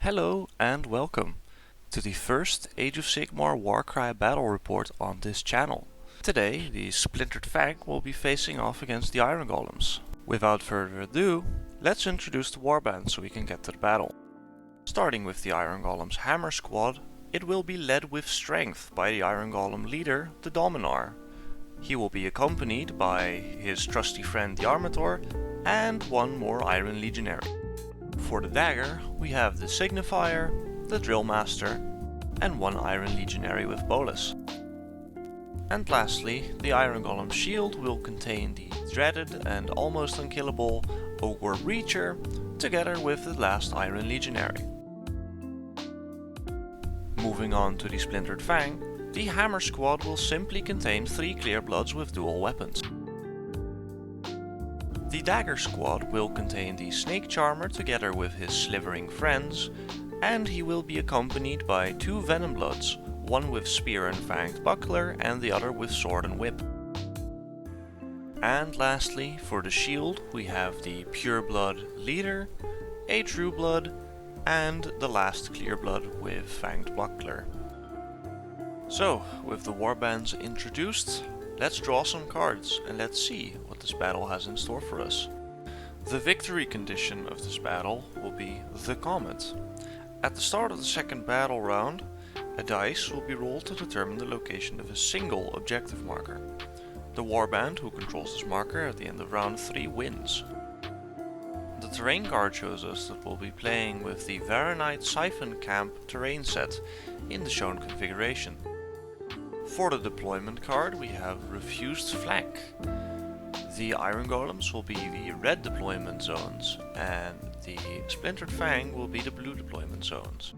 Hello and welcome to the first Age of Sigmar Warcry battle report on this channel. Today the Splintered Fang will be facing off against the Iron Golems. Without further ado, let's introduce the warband so we can get to the battle. Starting with the Iron Golem's Hammer Squad, it will be led with strength by the Iron Golem leader, the Dominar. He will be accompanied by his trusty friend the Armator and one more Iron Legionary. For the dagger, we have the Signifier, the Drill Master, and one Iron Legionary with Bolus. And lastly, the Iron Golem shield will contain the dreaded and almost unkillable Ogre Breacher, together with the last Iron Legionary. Moving on to the Splintered Fang, the Hammer Squad will simply contain 3 Clearbloods with dual weapons. The Dagger Squad will contain the Snake Charmer together with his slithering friends, and he will be accompanied by 2 Venom Bloods, one with Spear and Fanged Buckler and the other with Sword and Whip. And lastly, for the shield, we have the Pure Blood Leader, a True Blood, and the last Clear Blood with Fanged Buckler. So, with the warbands introduced, let's draw some cards and let's see what this battle has in store for us. The victory condition of this battle will be the Comet. At the start of the second battle round, a dice will be rolled to determine the location of a single objective marker. The warband who controls this marker at the end of round 3 wins. The terrain card shows us that we'll be playing with the Varanite Siphon Camp terrain set in the shown configuration. For the deployment card, we have Refused Flank. The Iron Golems will be the red deployment zones, and the Splintered Fang will be the blue deployment zones.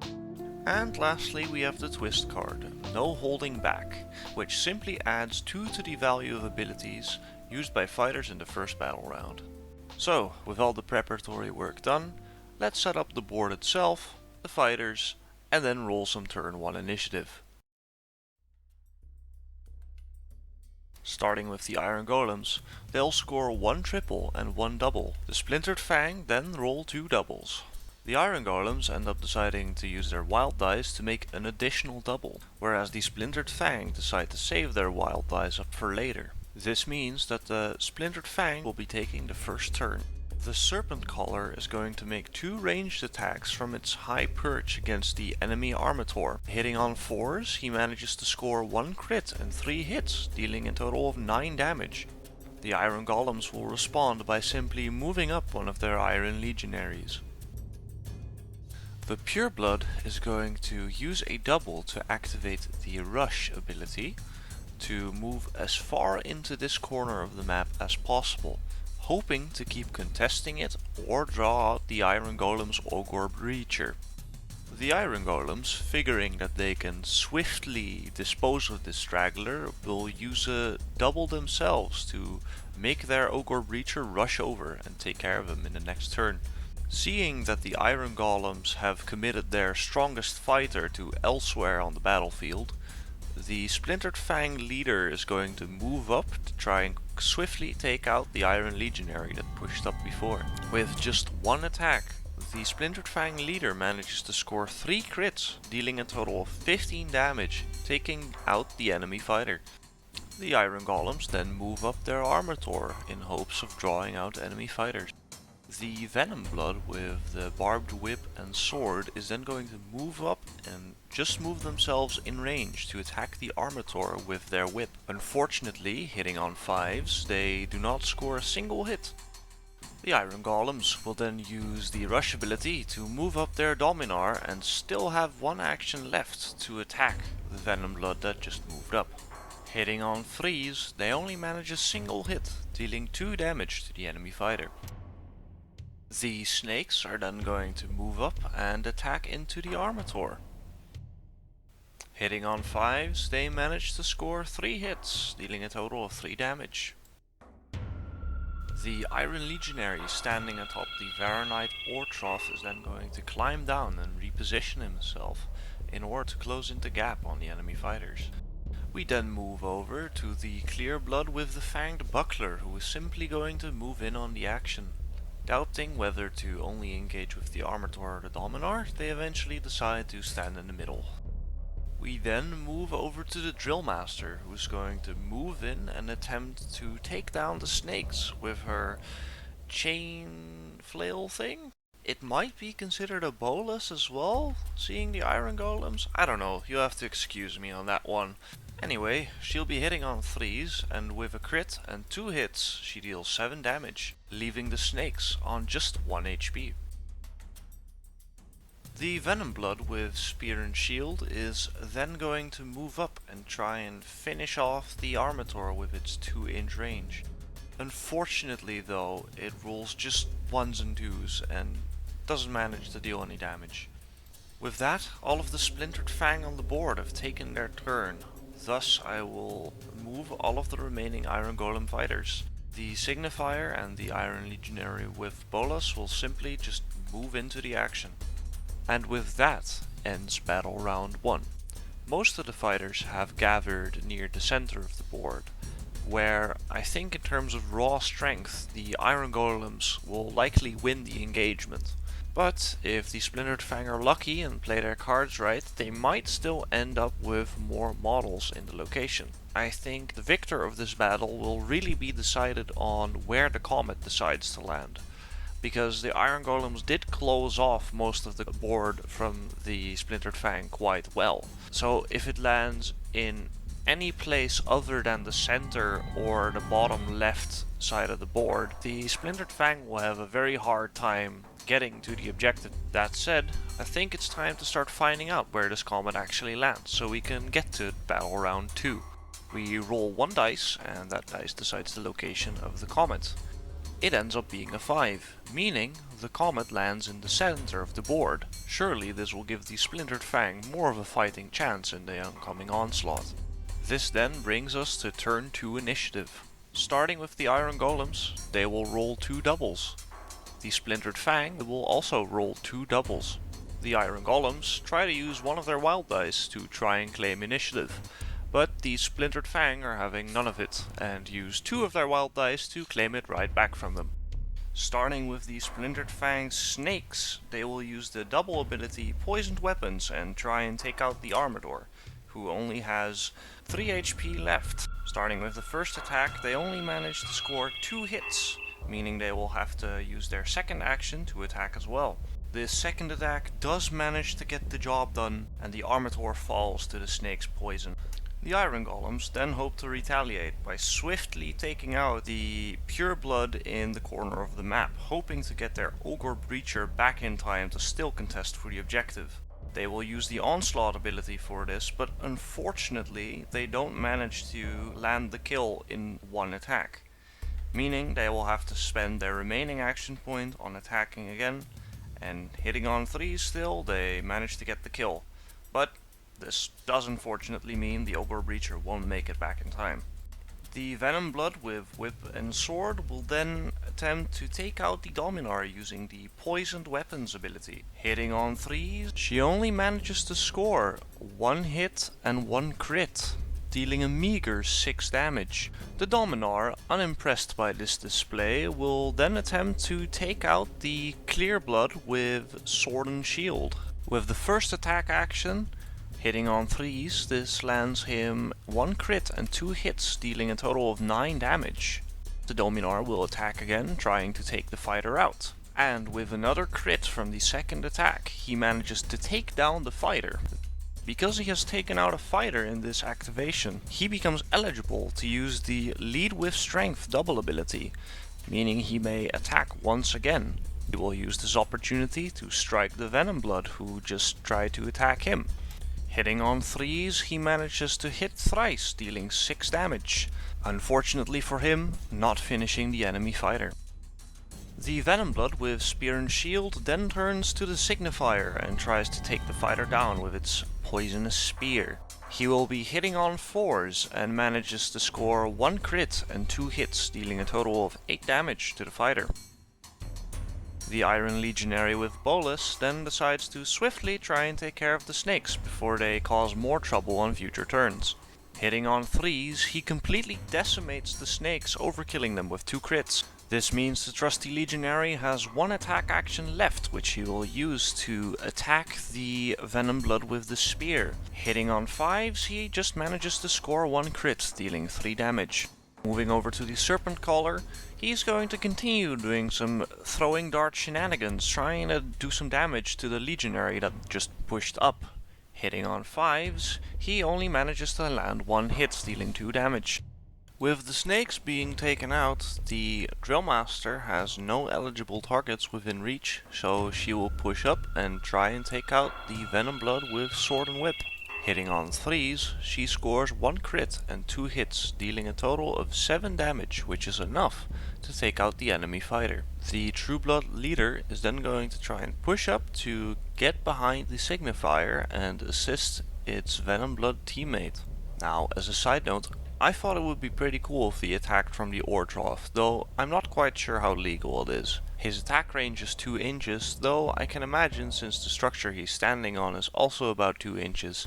And lastly, we have the Twist card, No Holding Back, which simply adds 2 to the value of abilities used by fighters in the first battle round. So, with all the preparatory work done, let's set up the board itself, the fighters, and then roll some turn 1 initiative. Starting with the Iron Golems, they'll score 1 triple and 1 double. The Splintered Fang then roll 2 doubles. The Iron Golems end up deciding to use their wild dice to make an additional double, whereas the Splintered Fang decide to save their wild dice up for later. This means that the Splintered Fang will be taking the first turn. The Serpent Collar is going to make 2 ranged attacks from its high perch against the enemy Armator. Hitting on 4s, he manages to score 1 crit and 3 hits, dealing a total of 9 damage. The Iron Golems will respond by simply moving up one of their Iron Legionaries. The Pure Blood is going to use a double to activate the Rush ability to move as far into this corner of the map as possible, hoping to keep contesting it or draw out the Iron Golem's Ogre Breacher. The Iron Golems, figuring that they can swiftly dispose of this straggler, will use a double themselves to make their Ogre Breacher rush over and take care of him in the next turn. Seeing that the Iron Golems have committed their strongest fighter to elsewhere on the battlefield, the Splintered Fang leader is going to move up to try and swiftly take out the Iron Legionary that pushed up before. With just 1 attack, the Splintered Fang leader manages to score 3 crits, dealing a total of 15 damage, taking out the enemy fighter. The Iron Golems then move up their Armator in hopes of drawing out enemy fighters. The Venom Blood with the Barbed Whip and Sword is then going to move up and just move themselves in range to attack the Armator with their whip. Unfortunately, hitting on 5s, they do not score a single hit. The Iron Golems will then use the Rush ability to move up their Dominar and still have 1 action left to attack the Venom Blood that just moved up. Hitting on 3s, they only manage a single hit, dealing 2 damage to the enemy fighter. The snakes are then going to move up and attack into the Armator. Hitting on 5s, they manage to score 3 hits, dealing a total of 3 damage. The Iron Legionary standing atop the Varanite Ortroth is then going to climb down and reposition himself in order to close in the gap on the enemy fighters. We then move over to the Clear Blood with the Fanged Buckler, who is simply going to move in on the action. Doubting whether to only engage with the Armator or the Dominar, they eventually decide to stand in the middle. We then move over to the Drill Master, who's going to move in and attempt to take down the snakes with her chain flail thing. It might be considered a bolus as well, seeing the Iron Golems. I don't know, you have to excuse me on that one. Anyway, she'll be hitting on 3s, and with a crit and 2 hits, she deals 7 damage, leaving the snakes on just 1 HP. The Venom Blood with Spear and Shield is then going to move up and try and finish off the Armator with its 2-inch range. Unfortunately though, it rolls just 1s and 2s and doesn't manage to deal any damage. With that, all of the Splintered Fang on the board have taken their turn, thus I will move all of the remaining Iron Golem fighters. The Signifier and the Iron Legionary with Bolas will simply just move into the action. And with that ends battle round 1. Most of the fighters have gathered near the center of the board, where I think in terms of raw strength the Iron Golems will likely win the engagement. But if the Splintered Fang are lucky and play their cards right, they might still end up with more models in the location. I think the victor of this battle will really be decided on where the comet decides to land, because the Iron Golems did close off most of the board from the Splintered Fang quite well. So if it lands in any place other than the center or the bottom left side of the board, the Splintered Fang will have a very hard time getting to the objective. That said, I think it's time to start finding out where this comet actually lands, so we can get to battle round 2. We roll 1 dice, and that dice decides the location of the comet. It ends up being a 5, meaning the comet lands in the center of the board. Surely this will give the Splintered Fang more of a fighting chance in the oncoming onslaught. This then brings us to turn 2 initiative. Starting with the Iron Golems, they will roll 2 doubles. The Splintered Fang will also roll 2 doubles. The Iron Golems try to use one of their wild dice to try and claim initiative, but the Splintered Fang are having none of it, and use 2 of their wild dice to claim it right back from them. Starting with the Splintered Fang snakes, they will use the double ability Poisoned Weapons and try and take out the Armador, who only has 3 HP left. Starting with the first attack, they only manage to score 2 hits, meaning they will have to use their second action to attack as well. This second attack does manage to get the job done, and the Armator falls to the snake's poison. The Iron Golems then hope to retaliate by swiftly taking out the pure blood in the corner of the map, hoping to get their Ogre Breacher back in time to still contest for the objective. They will use the Onslaught ability for this, but unfortunately they don't manage to land the kill in 1 attack, meaning they will have to spend their remaining action point on attacking again, and hitting on 3s still, they manage to get the kill. But this does unfortunately mean the Ogre Breacher won't make it back in time. The Venom Blood with Whip and Sword will then attempt to take out the Dominar using the Poisoned Weapons ability. Hitting on 3s, she only manages to score 1 hit and 1 crit, dealing a meager 6 damage. The Dominar, unimpressed by this display, will then attempt to take out the Clear Blood with Sword and Shield. With the first attack action, hitting on 3s, this lands him 1 crit and 2 hits, dealing a total of 9 damage. The Dominar will attack again, trying to take the fighter out. And with another crit from the second attack, he manages to take down the fighter. Because he has taken out a fighter in this activation, he becomes eligible to use the Lead with Strength double ability, meaning he may attack once again. He will use this opportunity to strike the Venom Blood, who just tried to attack him. Hitting on 3s, he manages to hit thrice, dealing 6 damage. Unfortunately for him, not finishing the enemy fighter. The Venom Blood with Spear and Shield then turns to the Signifier and tries to take the fighter down with its poisonous spear. He will be hitting on 4s and manages to score 1 crit and 2 hits, dealing a total of 8 damage to the fighter. The Iron Legionary with Bolas then decides to swiftly try and take care of the snakes before they cause more trouble on future turns. Hitting on 3s, he completely decimates the snakes, overkilling them with 2 crits. This means the trusty legionary has one attack action left, which he will use to attack the Venom Blood with the spear. Hitting on 5s, he just manages to score 1 crit, dealing 3 damage. Moving over to the Serpent Caller, he's going to continue doing some throwing dart shenanigans, trying to do some damage to the legionary that just pushed up. Hitting on 5s, he only manages to land 1 hit, dealing 2 damage. With the snakes being taken out, the Drill Master has no eligible targets within reach, so she will push up and try and take out the Venom Blood with Sword and Whip. Hitting on 3s, she scores 1 crit and 2 hits, dealing a total of 7 damage, which is enough to take out the enemy fighter. The True Blood leader is then going to try and push up to get behind the Signifier and assist its Venom Blood teammate. Now, as a side note, I thought it would be pretty cool if he attacked from the ore trough, though I'm not quite sure how legal it is. His attack range is 2 inches, though I can imagine since the structure he's standing on is also about 2 inches,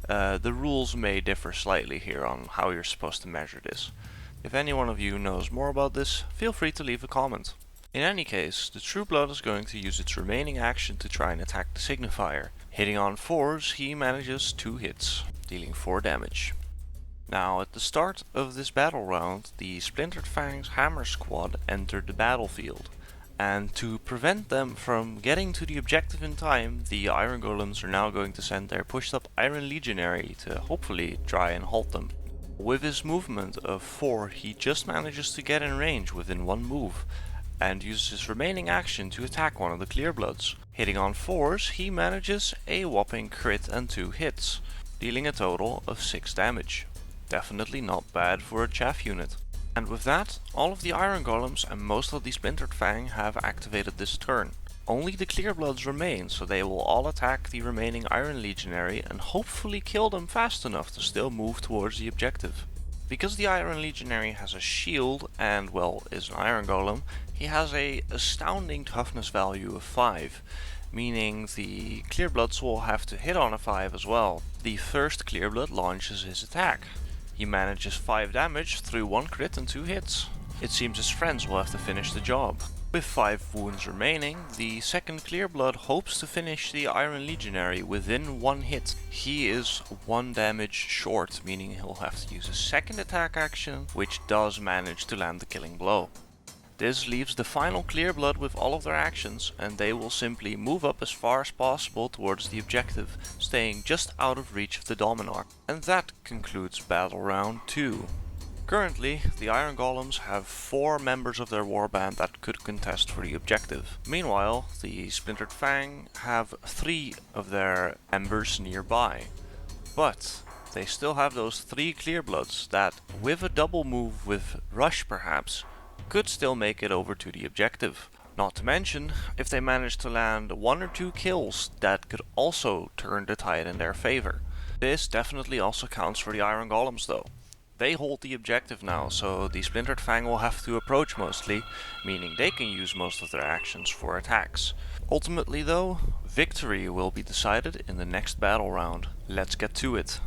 the rules may differ slightly here on how you're supposed to measure this. If any one of you knows more about this, feel free to leave a comment. In any case, the True Blood is going to use its remaining action to try and attack the Signifier. Hitting on 4s, he manages 2 hits, dealing 4 damage. Now, at the start of this battle round, the Splintered Fang's Hammer Squad entered the battlefield, and to prevent them from getting to the objective in time, the Iron Golems are now going to send their pushed up Iron Legionary to hopefully try and halt them. With his movement of 4, he just manages to get in range within 1 move, and uses his remaining action to attack one of the Clearbloods. Hitting on 4s, he manages a whopping crit and 2 hits, dealing a total of 6 damage. Definitely not bad for a chaff unit. And with that, all of the Iron Golems and most of the Splintered Fang have activated this turn. Only the Clearbloods remain, so they will all attack the remaining Iron Legionary and hopefully kill them fast enough to still move towards the objective. Because the Iron Legionary has a shield and, well, is an Iron Golem, he has a astounding toughness value of 5. Meaning the Clearbloods will have to hit on a 5 as well. The first Clearblood launches his attack. He manages 5 damage through 1 crit and 2 hits. It seems his friends will have to finish the job. With 5 wounds remaining, the second Clearblood hopes to finish the Iron Legionary within 1 hit. He is 1 damage short, meaning he'll have to use a second attack action, which does manage to land the killing blow. This leaves the final Clearblood with all of their actions, and they will simply move up as far as possible towards the objective, staying just out of reach of the Dominar. And that concludes Battle Round 2. Currently, the Iron Golems have 4 members of their warband that could contest for the objective. Meanwhile, the Splintered Fang have 3 of their members nearby. But they still have those 3 Clearbloods that, with a double move with Rush perhaps, could still make it over to the objective. Not to mention, if they manage to land 1 or 2 kills, that could also turn the tide in their favor. This definitely also counts for the Iron Golems though. They hold the objective now, so the Splintered Fang will have to approach mostly, meaning they can use most of their actions for attacks. Ultimately though, victory will be decided in the next battle round. Let's get to it.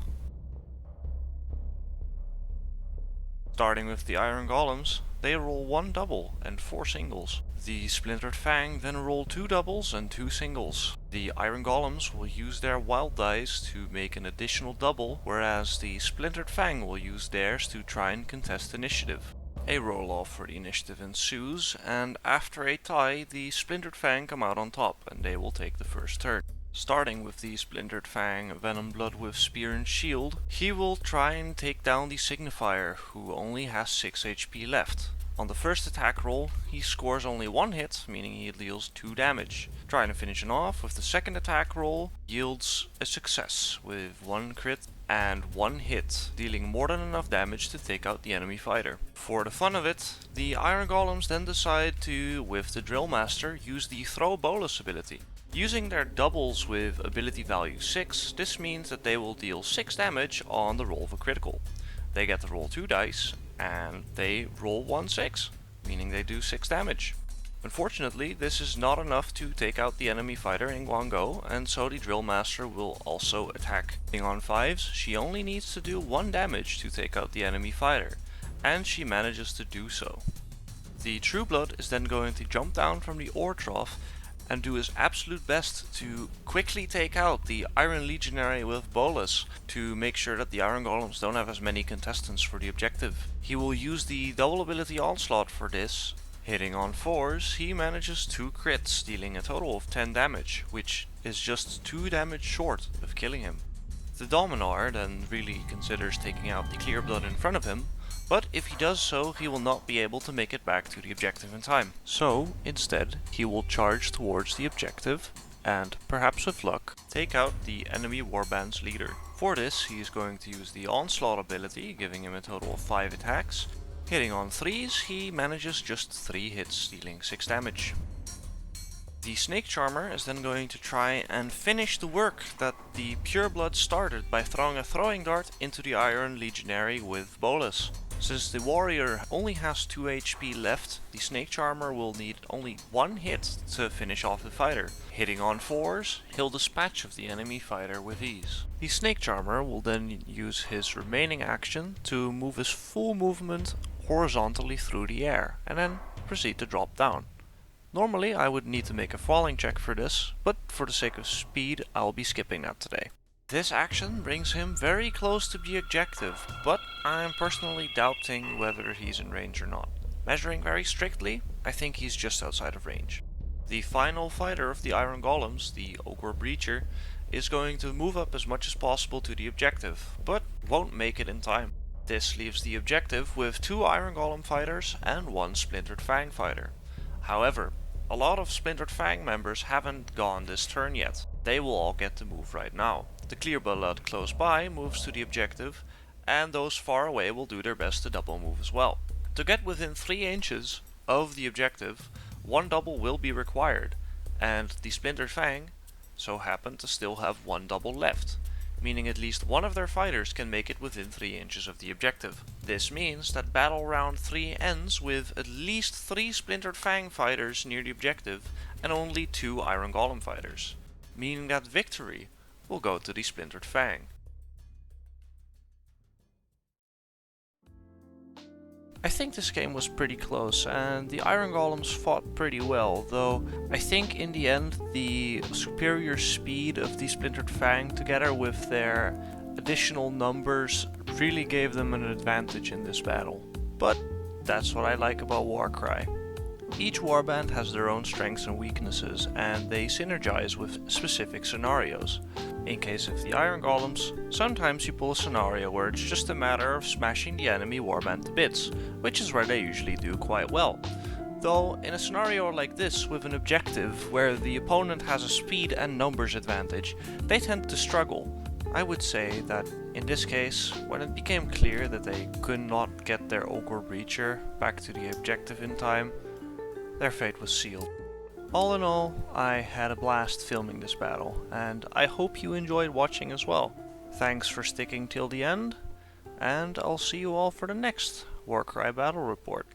Starting with the Iron Golems, they roll 1 double and 4 singles. The Splintered Fang then roll 2 doubles and 2 singles. The Iron Golems will use their wild dice to make an additional double, whereas the Splintered Fang will use theirs to try and contest initiative. A roll-off for the initiative ensues, and after a tie, the Splintered Fang come out on top, and they will take the first turn. Starting with the Splintered Fang Venom Blood with Spear and Shield, he will try and take down the Signifier, who only has 6 HP left. On the first attack roll, he scores only 1 hit, meaning he deals 2 damage. Trying to finish it off with the second attack roll yields a success with 1 crit and 1 hit, dealing more than enough damage to take out the enemy fighter. For the fun of it, the Iron Golems then decide to, with the Drill Master, use the Throw Bolus ability. Using their doubles with ability value 6, this means that they will deal 6 damage on the roll of a critical. They get to roll 2 dice, and they roll 1 6, meaning they do 6 damage. Unfortunately, this is not enough to take out the enemy fighter in one go, and so the Drill Master will also attack. On 5s, she only needs to do 1 damage to take out the enemy fighter, and she manages to do so. The Trueblood is then going to jump down from the ore trough and do his absolute best to quickly take out the Iron Legionary with Bolas to make sure that the Iron Golems don't have as many contestants for the objective. He will use the double ability Onslaught for this. Hitting on 4s, he manages 2 crits, dealing a total of 10 damage, which is just 2 damage short of killing him. The Dominar then really considers taking out the Clearblood in front of him, but if he does so, he will not be able to make it back to the objective in time. So, instead, he will charge towards the objective, and, perhaps with luck, take out the enemy warband's leader. For this, he is going to use the Onslaught ability, giving him a total of 5 attacks. Hitting on 3s, he manages just 3 hits, dealing 6 damage. The Snake Charmer is then going to try and finish the work that the Pureblood started by throwing a throwing dart into the Iron Legionary with Bolas. Since the warrior only has 2 HP left, the Snake Charmer will need only 1 hit to finish off the fighter. Hitting on 4s, he'll dispatch of the enemy fighter with ease. The Snake Charmer will then use his remaining action to move his full movement horizontally through the air, and then proceed to drop down. Normally I would need to make a falling check for this, but for the sake of speed I'll be skipping that today. This action brings him very close to the objective, but I'm personally doubting whether he's in range or not. Measuring very strictly, I think he's just outside of range. The final fighter of the Iron Golems, the Ogre Breacher, is going to move up as much as possible to the objective, but won't make it in time. This leaves the objective with 2 Iron Golem fighters and 1 Splintered Fang fighter. However, a lot of Splintered Fang members haven't gone this turn yet. They will all get to move right now. The Clearblood close by moves to the objective, and those far away will do their best to double move as well. To get within 3 inches of the objective, 1 double will be required, and the Splintered Fang so happen to still have 1 double left, meaning at least one of their fighters can make it within 3 inches of the objective. This means that battle round 3 ends with at least 3 Splintered Fang fighters near the objective and only 2 Iron Golem fighters, meaning that victory will go to the Splintered Fang. I think this game was pretty close and the Iron Golems fought pretty well, though I think in the end the superior speed of the Splintered Fang together with their additional numbers really gave them an advantage in this battle. But that's what I like about Warcry. Each warband has their own strengths and weaknesses, and they synergize with specific scenarios. In case of the Iron Golems, sometimes you pull a scenario where it's just a matter of smashing the enemy warband to bits, which is where they usually do quite well. Though in a scenario like this with an objective where the opponent has a speed and numbers advantage, they tend to struggle. I would say that in this case, when it became clear that they could not get their Ogre Breacher back to the objective in time, their fate was sealed. All in all, I had a blast filming this battle, and I hope you enjoyed watching as well. Thanks for sticking till the end, and I'll see you all for the next Warcry Battle Report.